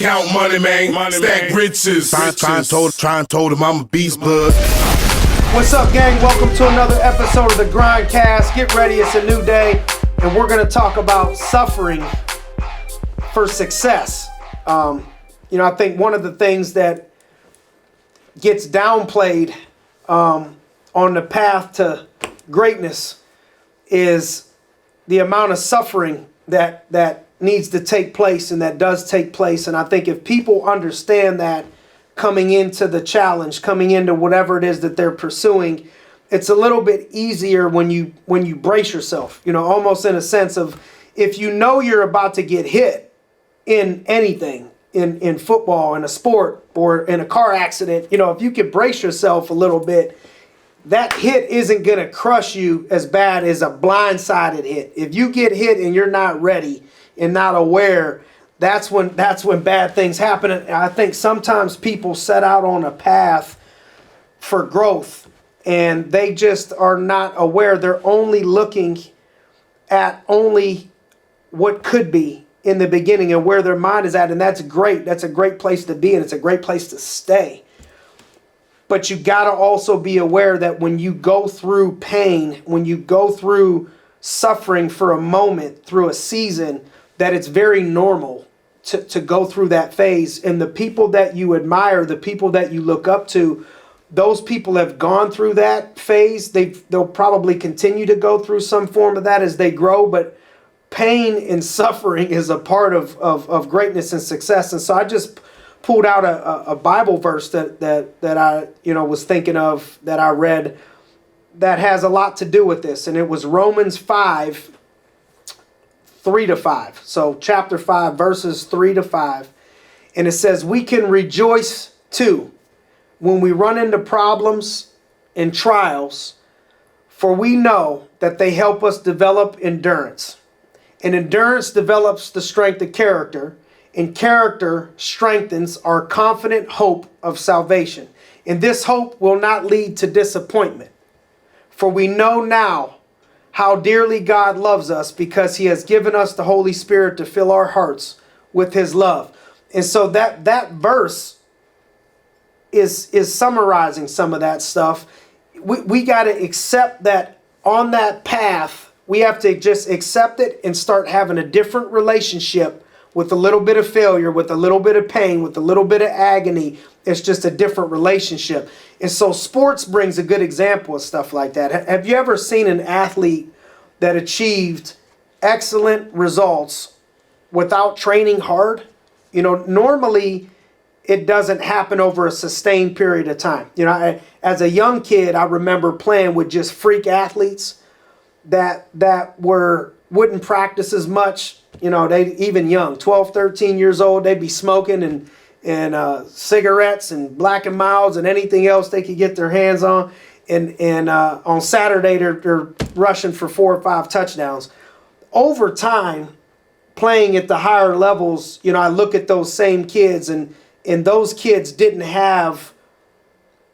Count money, man. Stack riches. Try and told him I'm a beast, bud. What's up, gang? Welcome to another episode of the GRINDcast. Get ready, it's a new day, and we're going to talk about suffering for success. I think one of the things that gets downplayed on the path to greatness is the amount of suffering that needs to take place and that does take place. And I think if people understand that coming into the challenge, coming into whatever it is that they're pursuing, it's a little bit easier when you brace yourself, almost in a sense of, if you know you're about to get hit in anything, in football, in a sport, or in a car accident, if you could brace yourself a little bit, that hit isn't going to crush you as bad as a blindsided hit. If you get hit and you're not ready and not aware, that's when bad things happen. And I think sometimes people set out on a path for growth and they just are not aware. They're only looking at only what could be in the beginning and where their mind is at. And that's great. That's a great place to be, and it's a great place to stay. But you got to also be aware that when you go through pain, when you go through suffering for a moment, through a season, that it's very normal to go through that phase. And the people that you admire, the people that you look up to, those people have gone through that phase. They'll probably continue to go through some form of that as they grow. But pain and suffering is a part of greatness and success. And so I just pulled out a Bible verse that I was thinking of, that I read, that has a lot to do with this. And it was Romans 5, 3-5. So chapter 5, verses 3-5. And it says, we can rejoice too when we run into problems and trials, for we know that they help us develop endurance. And endurance develops the strength of character, and character strengthens our confident hope of salvation. And this hope will not lead to disappointment. For we know now how dearly God loves us, because he has given us the Holy Spirit to fill our hearts with his love. And so that verse is summarizing some of that stuff. We got to accept that on that path, we have to just accept it and start having a different relationship with a little bit of failure, with a little bit of pain, with a little bit of agony. It's just a different relationship. And so sports brings a good example of stuff like that. Have you ever seen an athlete that achieved excellent results without training hard? Normally it doesn't happen over a sustained period of time. As a young kid, I remember playing with just freak athletes that wouldn't practice as much. They even young, 12, 13 years old, they'd be smoking and cigarettes and Black and Milds and anything else they could get their hands on. And on Saturday, they're rushing for 4 or 5 touchdowns. Over time, playing at the higher levels, I look at those same kids, and those kids didn't have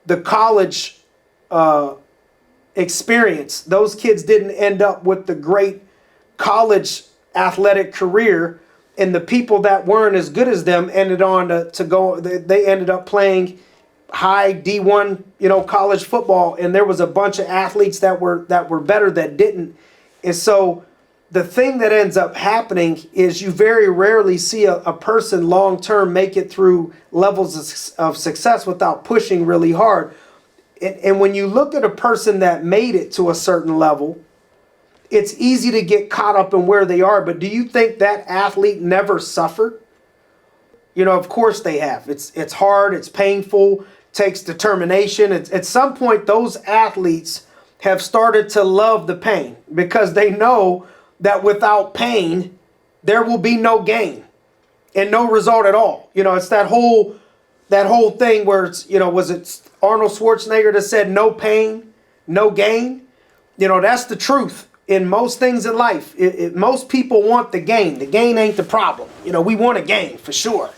the college experience. Those kids didn't end up with the great college athletic career, and the people that weren't as good as them ended on to go. They ended up playing high D1, college football, and there was a bunch of athletes that were better that didn't. And so the thing that ends up happening is you very rarely see a person long term make it through levels of success without pushing really hard. And when you look at a person that made it to a certain level, it's easy to get caught up in where they are. But do you think that athlete never suffered? Of course they have. It's hard, it's painful, takes determination. At some point, those athletes have started to love the pain, because they know that without pain, there will be no gain and no result at all. It's that whole thing where it's, was it Arnold Schwarzenegger that said no pain, no gain? That's the truth. In most things in life, most people want the gain. The gain ain't the problem. We want a gain for sure.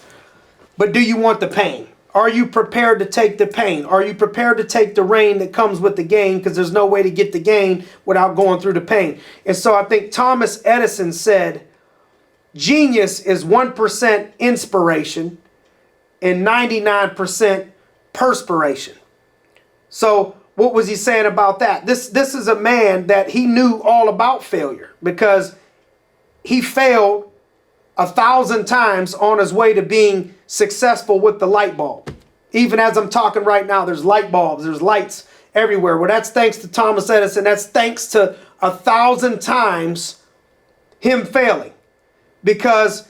But do you want the pain? Are you prepared to take the pain? Are you prepared to take the rain that comes with the gain? Because there's no way to get the gain without going through the pain. And so I think Thomas Edison said, Genius is 1% inspiration and 99% perspiration. So what was he saying about that? This is a man that he knew all about failure because he failed 1,000 times on his way to being successful with the light bulb. Even as I'm talking right now, there's light bulbs, there's lights everywhere. Well, that's thanks to Thomas Edison. That's thanks to 1,000 times him failing. Because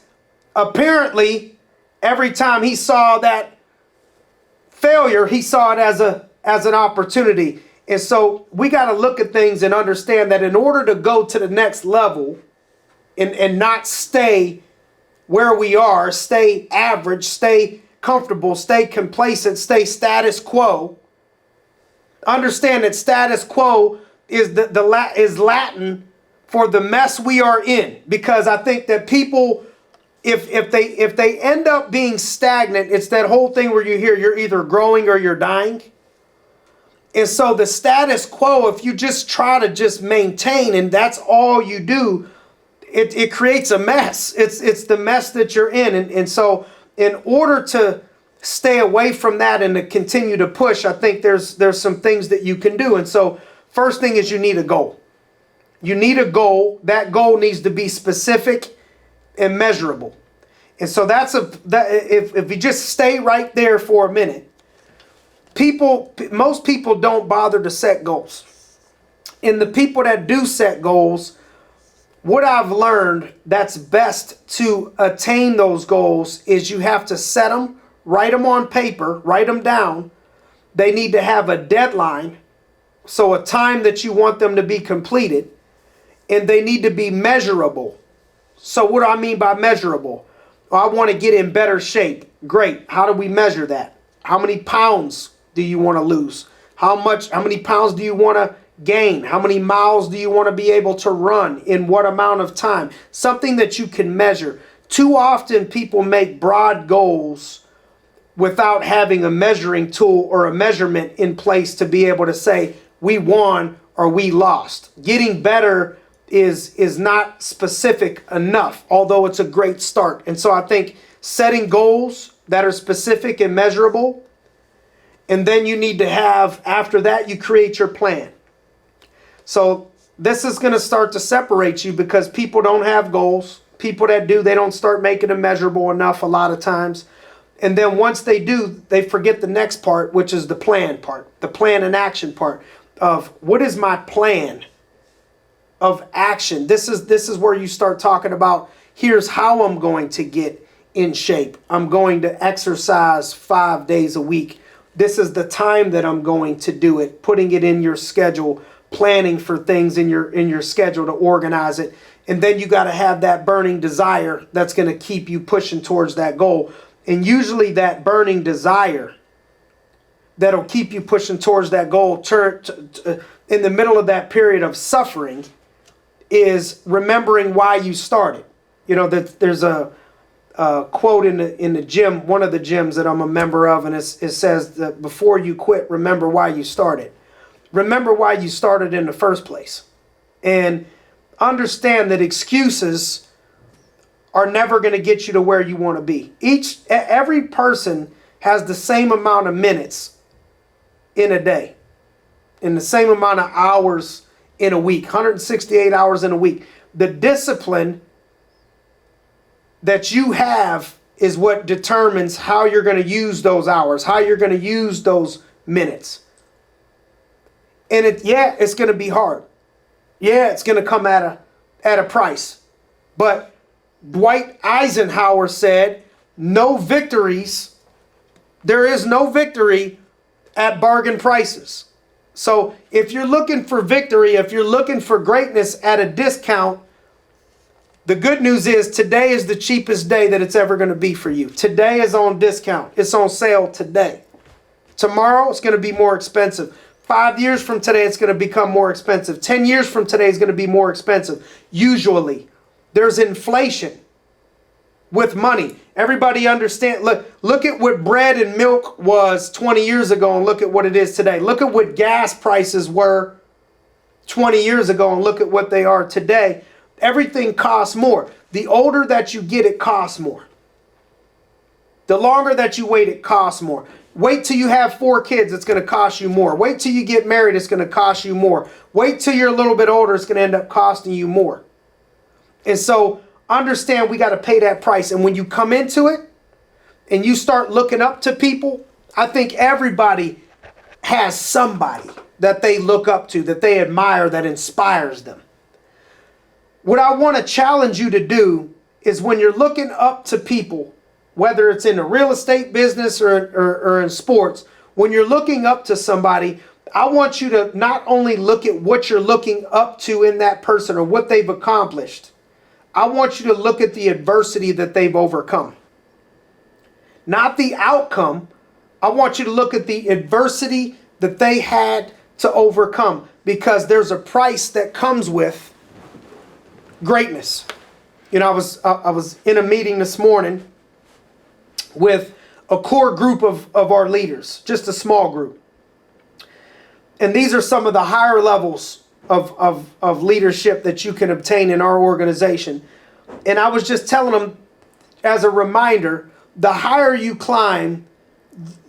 apparently every time he saw that failure, he saw it as an opportunity. And so we got to look at things and understand that in order to go to the next level and not stay where we are, stay average, stay comfortable, stay complacent, stay status quo, understand that status quo is is Latin for the mess we are in. Because I think that people, if they end up being stagnant, it's that whole thing where you hear you're either growing or you're dying. And so the status quo, if you just try to just maintain and that's all you do, it creates a mess. It's the mess that you're in. And so in order to stay away from that and to continue to push, I think there's some things that you can do. And so first thing is you need a goal. You need a goal. That goal needs to be specific and measurable. And so if you just stay right there for a minute, most people don't bother to set goals. And the people that do set goals, what I've learned that's best to attain those goals is you have to set them, write them on paper, write them down. They need to have a deadline, so a time that you want them to be completed, and they need to be measurable. So what do I mean by measurable? I want to get in better shape. Great. How do we measure that? How many pounds do you want to lose? How many pounds do you want to gain? How many miles do you want to be able to run in what amount of time? Something that you can measure. Too often people make broad goals without having a measuring tool or a measurement in place to be able to say we won or we lost. Getting better is not specific enough, although it's a great start. And so I think setting goals that are specific and measurable, and then you need to have, after that, you create your plan. So this is going to start to separate you because people don't have goals. People that do, they don't start making them measurable enough a lot of times. And then once they do, they forget the next part, which is the plan part, the plan and action part of what is my plan of action. This is where you start talking about, here's how I'm going to get in shape. I'm going to exercise 5 days a week. This is the time that I'm going to do it, putting it in your schedule, planning for things in your schedule to organize it. And then you got to have that burning desire that's going to keep you pushing towards that goal. And usually that burning desire that'll keep you pushing towards that goal in the middle of that period of suffering is remembering why you started. You know, there's a quote in the gym, one of the gyms that I'm a member of, and it says that before you quit, remember why you started. Remember why you started in the first place. And understand that excuses are never going to get you to where you want to be. Every person has the same amount of minutes in a day, and the same amount of hours in a week, 168 hours in a week. The discipline that you have is what determines how you're going to use those hours, how you're going to use those minutes. And it's going to be hard. Yeah, it's going to come at a price. But Dwight Eisenhower said, no victories. There is no victory at bargain prices. So if you're looking for victory, if you're looking for greatness at a discount, the good news is today is the cheapest day that it's ever going to be for you. Today is on discount. It's on sale today. Tomorrow it's going to be more expensive. 5 years from today, it's going to become more expensive. 10 years from today, it's going to be more expensive. Usually, there's inflation with money. Everybody understand. Look at what bread and milk was 20 years ago and look at what it is today. Look at what gas prices were 20 years ago and look at what they are today. Everything costs more. The older that you get, it costs more. The longer that you wait, it costs more. Wait till you have 4 kids, it's going to cost you more. Wait till you get married, it's going to cost you more. Wait till you're a little bit older, it's going to end up costing you more. And so understand we got to pay that price. And when you come into it and you start looking up to people, I think everybody has somebody that they look up to, that they admire, that inspires them. What I want to challenge you to do is when you're looking up to people, whether it's in the real estate business or in sports, when you're looking up to somebody, I want you to not only look at what you're looking up to in that person or what they've accomplished. I want you to look at the adversity that they've overcome. Not the outcome. I want you to look at the adversity that they had to overcome, because there's a price that comes with greatness. You know, I was in a meeting this morning with a core group of our leaders, just a small group. And these are some of the higher levels of leadership that you can obtain in our organization. And I was just telling them, as a reminder, the higher you climb,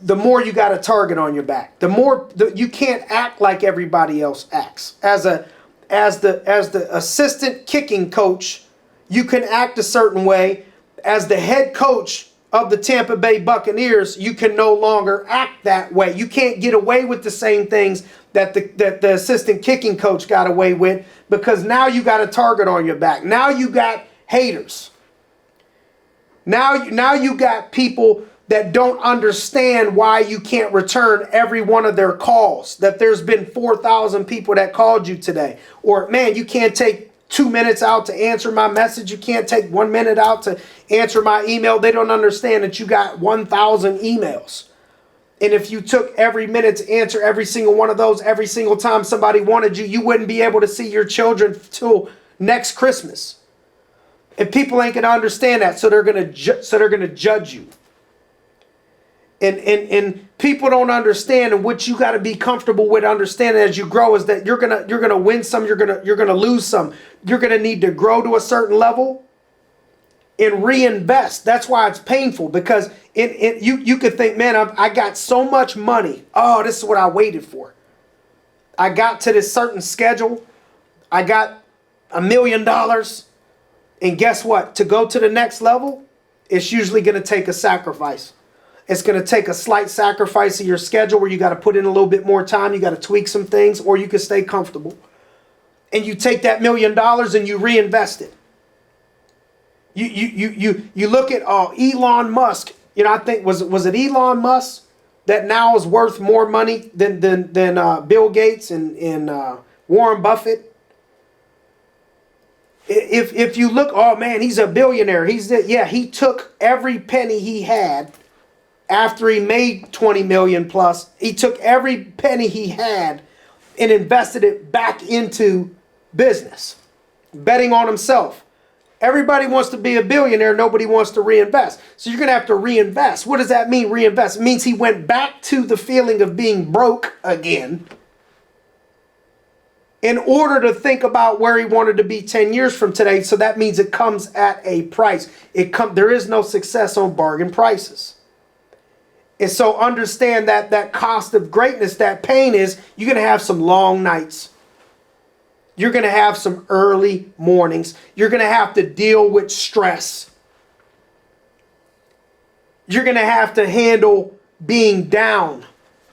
the more you got a target on your back. The more you can't act like everybody else acts. As the assistant kicking coach, you can act a certain way. As the head coach of the Tampa Bay Buccaneers, you can no longer act that way. You can't get away with the same things that the assistant kicking coach got away with, because now you got a target on your back. Now you got haters. Now you got people that don't understand why you can't return every one of their calls. That there's been 4,000 people that called you today. Or, man, you can't take 2 minutes out to answer my message. You can't take 1 minute out to answer my email. They don't understand that you got 1,000 emails. And if you took every minute to answer every single one of those, every single time somebody wanted you, you wouldn't be able to see your children till next Christmas. And people ain't going to understand that, so they're going to judge you. And people don't understand, and what you got to be comfortable with understanding as you grow is that you're gonna win some, you're gonna lose some. You're gonna need to grow to a certain level and reinvest. That's why it's painful, because you could think, man, I got so much money. Oh, this is what I waited for. I got to this certain schedule. I got $1 million, and guess what? To go to the next level, it's usually gonna take a sacrifice. It's going to take a slight sacrifice of your schedule where you got to put in a little bit more time. You got to tweak some things, or you can stay comfortable. And you take that $1 million and you reinvest it. You look at Elon Musk. You know, I think was it Elon Musk that now is worth more money than Bill Gates and Warren Buffett. If you look, oh man, he's a billionaire. He took every penny he had. After he made 20 million plus, he took every penny he had and invested it back into business, betting on himself. Everybody wants to be a billionaire. Nobody wants to reinvest. So you're going to have to reinvest. What does that mean, reinvest? It means he went back to the feeling of being broke again in order to think about where he wanted to be 10 years from today. So that means it comes at a price. There is no success on bargain prices. And so understand that cost of greatness, that pain is, you're going to have some long nights. You're going to have some early mornings. You're going to have to deal with stress. You're going to have to handle being down.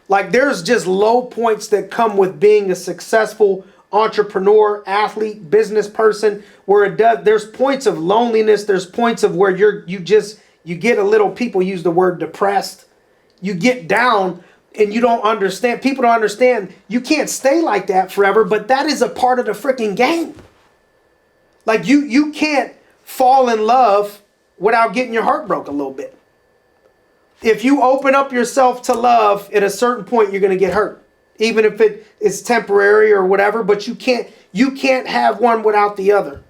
Like, there's just low points that come with being a successful entrepreneur, athlete, business person, where there's points of loneliness. There's points of where you get a little, people use the word depressed. You get down and you don't understand. People don't understand. You can't stay like that forever, but that is a part of the freaking game. Like you can't fall in love without getting your heart broke a little bit. If you open up yourself to love, at a certain point, you're going to get hurt. Even if it is temporary or whatever, but you can't have one without the other.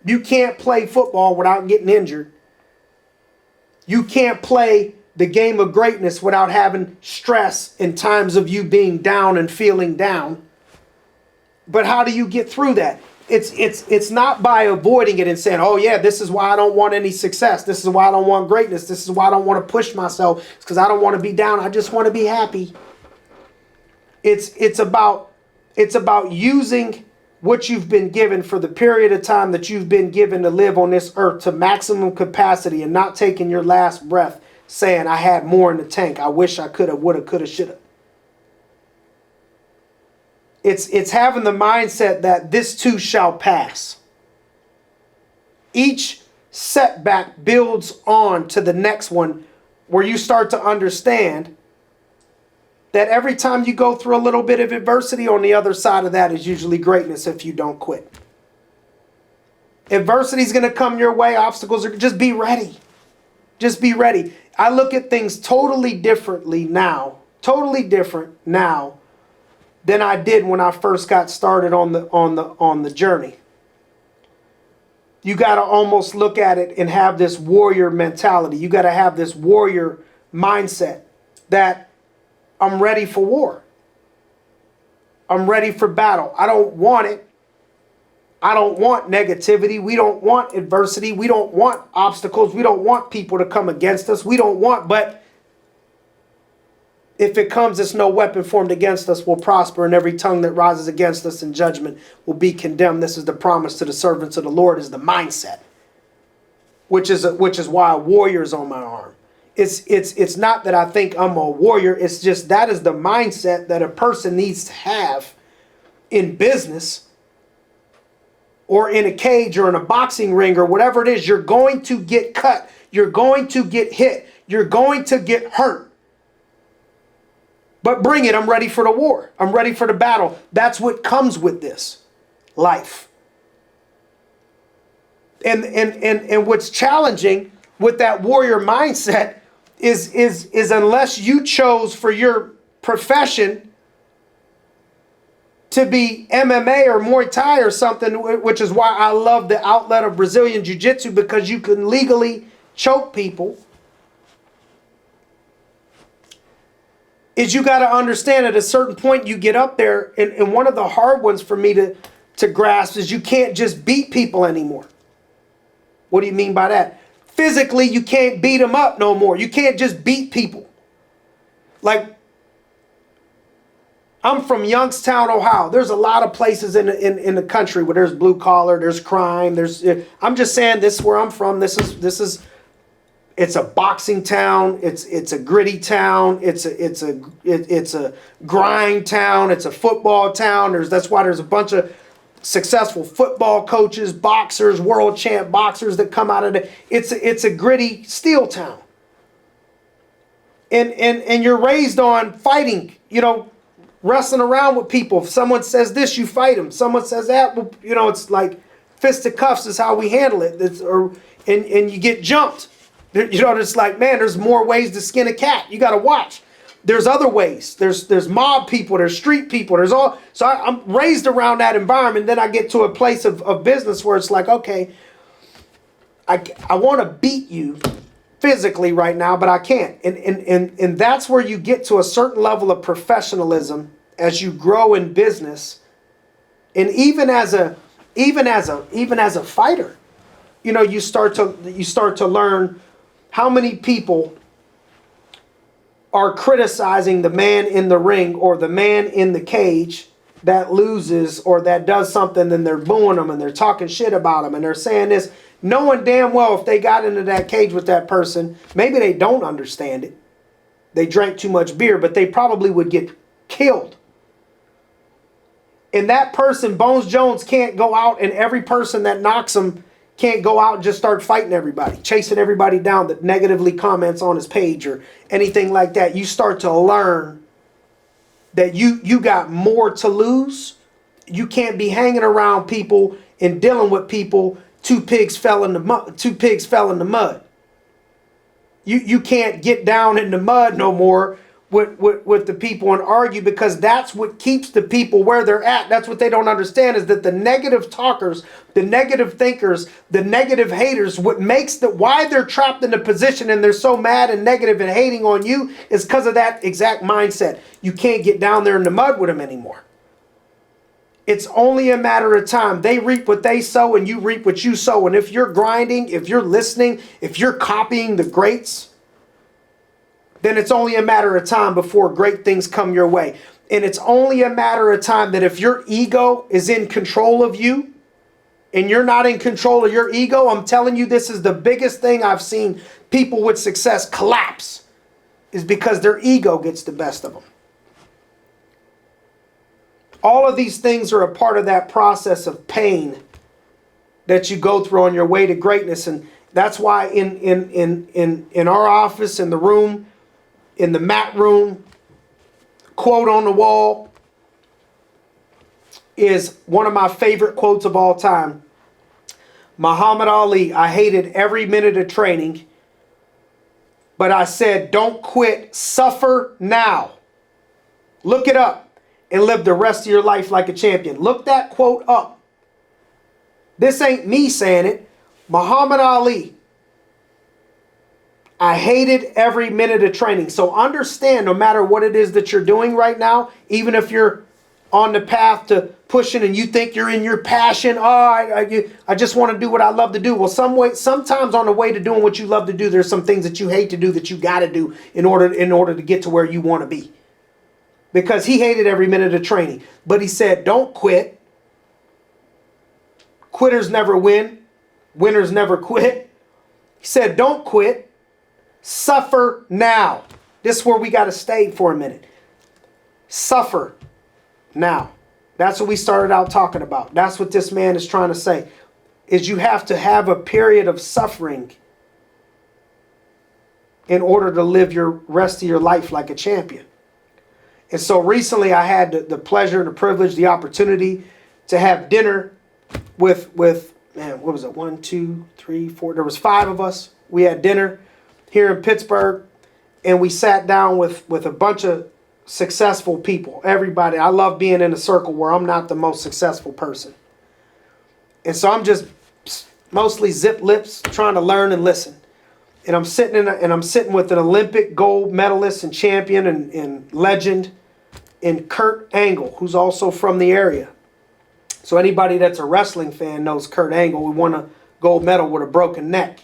You can't play football without getting injured. You can't play the game of greatness without having stress in times of you being down and feeling down. But how do you get through that? It's not by avoiding it and saying, oh yeah, this is why I don't want any success. This is why I don't want greatness. This is why I don't want to push myself. It's because I don't want to be down. I just want to be happy. It's about using what you've been given for the period of time that you've been given to live on this earth to maximum capacity, and not taking your last breath saying, I had more in the tank. I wish I could have, would have, could have, should have. It's having the mindset that this too shall pass. Each setback builds on to the next one, where you start to understand that every time you go through a little bit of adversity, on the other side of that is usually greatness if you don't quit. Adversity is going to come your way. Obstacles are, just be ready. Just be ready. I look at things totally different now than I did when I first got started on the journey. You got to almost look at it and have this warrior mentality. You got to have this warrior mindset that I'm ready for war. I'm ready for battle. I don't want it. I don't want negativity. We don't want adversity. We don't want obstacles. We don't want people to come against us. We don't want, but if it comes, it's no weapon formed against us will prosper, and every tongue that rises against us in judgment will be condemned. This is the promise to the servants of the Lord, is the mindset, which is why a warrior is on my arm. It's not that I think I'm a warrior. It's just that is the mindset that a person needs to have in business or in a cage or in a boxing ring or whatever it is. You're going to get cut. You're going to get hit. You're going to get hurt. But bring it. I'm ready for the war. I'm ready for the battle. That's what comes with this life. And what's challenging with that warrior mindset is unless you chose for your profession to be MMA or Muay Thai or something, which is why I love the outlet of Brazilian Jiu-Jitsu, because you can legally choke people, is you got to understand at a certain point you get up there, and one of the hard ones for me to grasp is you can't just beat people anymore. What do you mean by that? Physically, you can't beat them up no more. You can't just beat people. Like, I'm from Youngstown, Ohio. There's a lot of places in the country where there's blue collar, there's crime. I'm just saying, this is where I'm from. This is it's a boxing town. It's a gritty town. It's a grind town. It's a football town. That's why there's a bunch of successful football coaches, boxers, world champ boxers that come out of it. It's a gritty steel town. And you're raised on fighting, wrestling around with people. If someone says this, you fight them. Someone says that, it's like fisticuffs is how we handle it. And you get jumped. It's like, man, there's more ways to skin a cat. You got to watch. There's other ways. There's mob people. There's street people. There's all. So I'm raised around that environment. Then I get to a place of business where it's like, okay, I want to beat you physically right now, but I can't. And that's where you get to a certain level of professionalism as you grow in business, and even as a fighter, you start to learn how many people are criticizing the man in the ring or the man in the cage that loses or that does something, and they're booing them and they're talking shit about them and they're saying this, knowing damn well if they got into that cage with that person, maybe they don't understand it. They drank too much beer, but they probably would get killed. And that person, Bones Jones, can't go out, and every person that knocks him can't go out and just start fighting everybody, chasing everybody down that negatively comments on his page or anything like that. You start to learn that you got more to lose. You can't be hanging around people and dealing with people. Two pigs fell in the mud. You can't get down in the mud no more with the people and argue, because that's what keeps the people where they're at. That's what they don't understand, is that the negative talkers, the negative thinkers, the negative haters, why they're trapped in the position and they're so mad and negative and hating on you is because of that exact mindset. You can't get down there in the mud with them anymore. It's only a matter of time. They reap what they sow and you reap what you sow. And if you're grinding, if you're listening, if you're copying the greats, then it's only a matter of time before great things come your way. And it's only a matter of time that if your ego is in control of you and you're not in control of your ego, I'm telling you, this is the biggest thing I've seen people with success collapse, is because their ego gets the best of them. All of these things are a part of that process of pain that you go through on your way to greatness. And that's why in our office, in the room, in the mat room, quote on the wall is one of my favorite quotes of all time. Muhammad Ali, I hated every minute of training, but I said, don't quit, suffer now. Look it up and live the rest of your life like a champion. Look that quote up. This ain't me saying it. Muhammad Ali. I hated every minute of training. So understand, no matter what it is that you're doing right now, even if you're on the path to pushing and you think you're in your passion, I just want to do what I love to do. Well, sometimes on the way to doing what you love to do, there's some things that you hate to do that you got to do in order to get to where you want to be. Because he hated every minute of training. But he said, don't quit. Quitters never win. Winners never quit. He said, don't quit. Suffer now. This is where we got to stay for a minute. Suffer now. That's what we started out talking about. That's what this man is trying to say. Is you have to have a period of suffering in order to live your rest of your life like a champion. And so recently I had the pleasure and the privilege, the opportunity to have dinner with man, what was it? 1, 2, 3, 4. There was 5 of us. We had dinner here in Pittsburgh, and we sat down with a bunch of successful people. Everybody. I love being in a circle where I'm not the most successful person. And so I'm just mostly zip lips, trying to learn and listen. And I'm sitting with an Olympic gold medalist and champion and legend in Kurt Angle, who's also from the area. So anybody that's a wrestling fan knows Kurt Angle. We won a gold medal with a broken neck.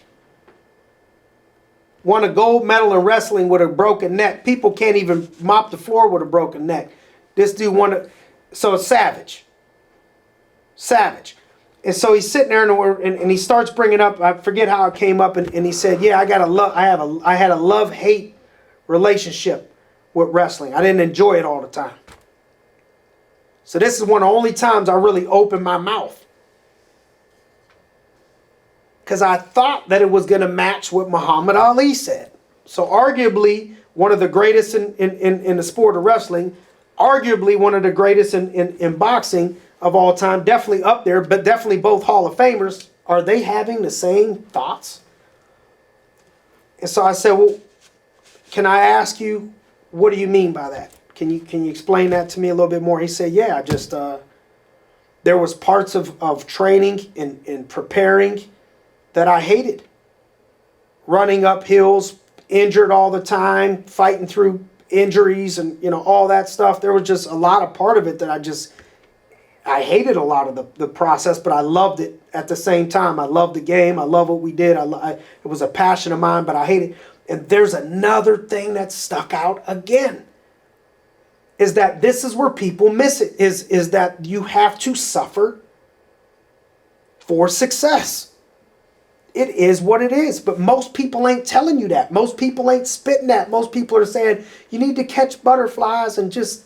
Won a gold medal in wrestling with a broken neck. People can't even mop the floor with a broken neck. This dude won it. So it's savage. Savage. And so he's sitting there and he starts bringing up, I forget how it came up, and he said, yeah, I had a love-hate relationship with wrestling. I didn't enjoy it all the time. So this is one of the only times I really opened my mouth. Because I thought that it was going to match what Muhammad Ali said. So arguably one of the greatest in the sport of wrestling, arguably one of the greatest in boxing of all time, definitely up there, but definitely both Hall of Famers. Are they having the same thoughts? And so I said, well, can I ask you, what do you mean by that? Can you explain that to me a little bit more? He said, yeah, I just, there was parts of training and preparing that I hated. Running up hills, injured all the time, fighting through injuries and, all that stuff. There was just a lot of part of it that I hated a lot of the process, but I loved it at the same time. I loved the game. I love what we did. It was a passion of mine, but I hate it. And there's another thing that stuck out again, is that this is where people miss it, is that you have to suffer for success. It is what it is, but most people ain't telling you that. Most people ain't spitting that. Most people are saying, you need to catch butterflies and just,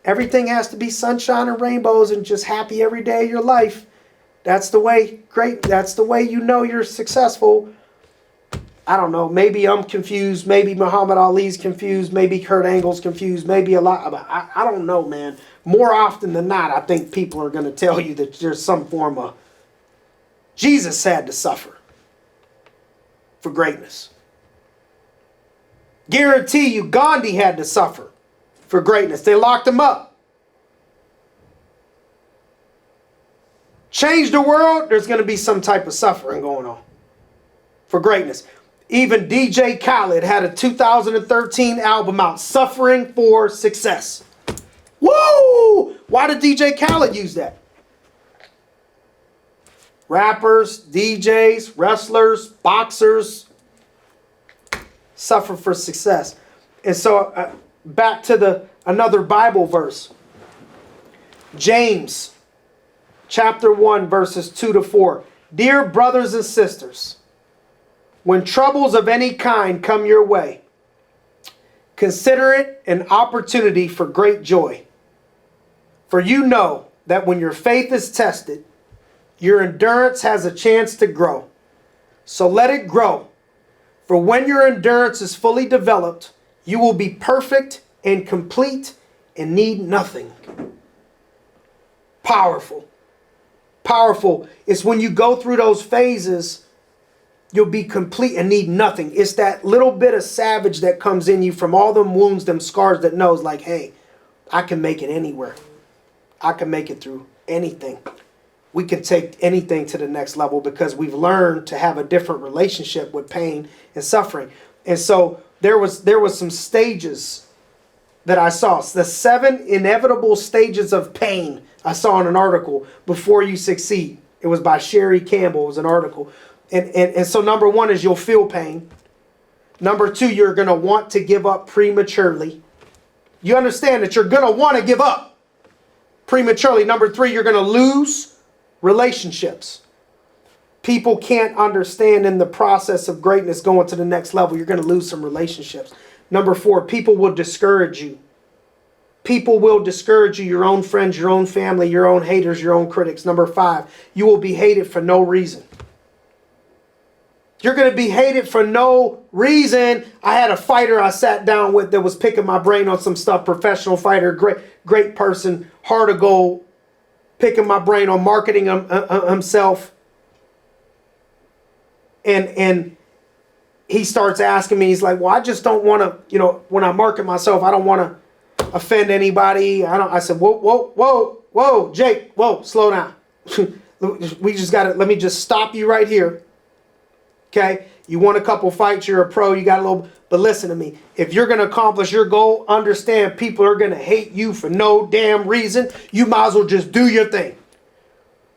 everything has to be sunshine and rainbows and just happy every day of your life. That's the way, great. That's the way you're successful. I don't know. Maybe I'm confused. Maybe Muhammad Ali's confused. Maybe Kurt Angle's confused. Maybe a lot. I don't know, man. More often than not, I think people are going to tell you that there's some form of, Jesus had to suffer for greatness. Guarantee you, Gandhi had to suffer for greatness. They locked him up. Change the world, there's going to be some type of suffering going on for greatness. Even DJ Khaled had a 2013 album out, Suffering for Success. Woo! Why did DJ Khaled use that? Rappers, DJs, wrestlers, boxers suffer for success. And so back to another Bible verse. James chapter 1 verses 2 to 4. Dear brothers and sisters, when troubles of any kind come your way, consider it an opportunity for great joy. For you know that when your faith is tested, your endurance has a chance to grow. So let it grow. For when your endurance is fully developed, you will be perfect and complete and need nothing. Powerful. Powerful. It's when you go through those phases, you'll be complete and need nothing. It's that little bit of savage that comes in you from all them wounds, them scars that knows like, hey, I can make it anywhere. I can make it through anything. We can take anything to the next level because we've learned to have a different relationship with pain and suffering. And so there was some stages that I saw. The 7 inevitable stages of pain I saw in an article before you succeed. It was by Sherry Campbell. It was an article. And so number 1 is you'll feel pain. Number 2, you're going to want to give up prematurely. You understand that you're going to want to give up prematurely. Number 3, you're going to lose relationships. People can't understand in the process of greatness going to the next level. You're going to lose some relationships. Number 4, people will discourage you. People will discourage you, your own friends, your own family, your own haters, your own critics. Number 5, you will be hated for no reason. You're going to be hated for no reason. I had a fighter I sat down with that was picking my brain on some stuff, professional fighter, great person, heart of gold, picking my brain on marketing himself. And he starts asking me, he's like, well, I just don't want to, when I market myself, I don't want to offend anybody. I said, whoa, Jake, slow down. Let me just stop you right here. Okay, you won a couple fights, you're a pro, you got a little, but listen to me. If you're going to accomplish your goal, understand people are going to hate you for no damn reason. You might as well just do your thing.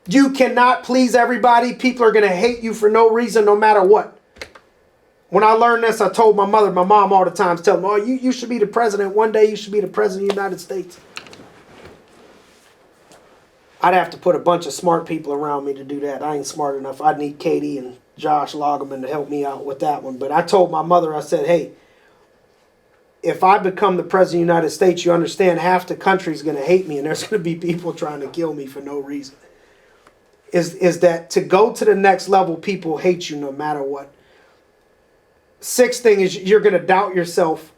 You cannot please everybody. People are going to hate you for no reason, no matter what. When I learned this, I told my mom all the time, tell me, oh, you should be the president. One day you should be the president of the United States. I'd have to put a bunch of smart people around me to do that. I ain't smart enough. I'd need Katie and Josh Loggeman to help me out with that one. But I told my mother, I said, hey, if I become the president of the United States, you understand half the country's going to hate me and there's going to be people trying to kill me for no reason. Is that to go to the next level, people hate you no matter what. 6th thing is you're going to doubt yourself.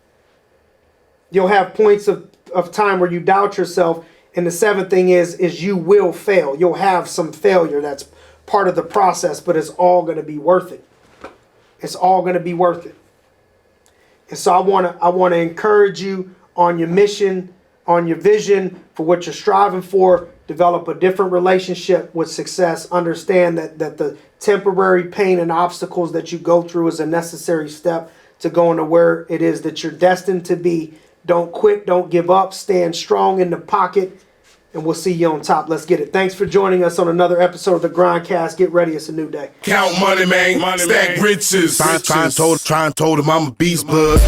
You'll have points of time where you doubt yourself. And the 7th thing is you will fail. You'll have some failure. That's part of the process, but it's all going to be worth it. It's all going to be worth it. And so I want to encourage you on your mission, on your vision for what you're striving for. Develop a different relationship with success. Understand that the temporary pain and obstacles that you go through is a necessary step to going to where it is that you're destined to be. Don't quit. Don't give up. Stand strong in the pocket. And we'll see you on top. Let's get it. Thanks for joining us on another episode of the GRINDcast. Get ready. It's a new day. Count money, man. Stack riches. Try and told him I'm a beast, bud.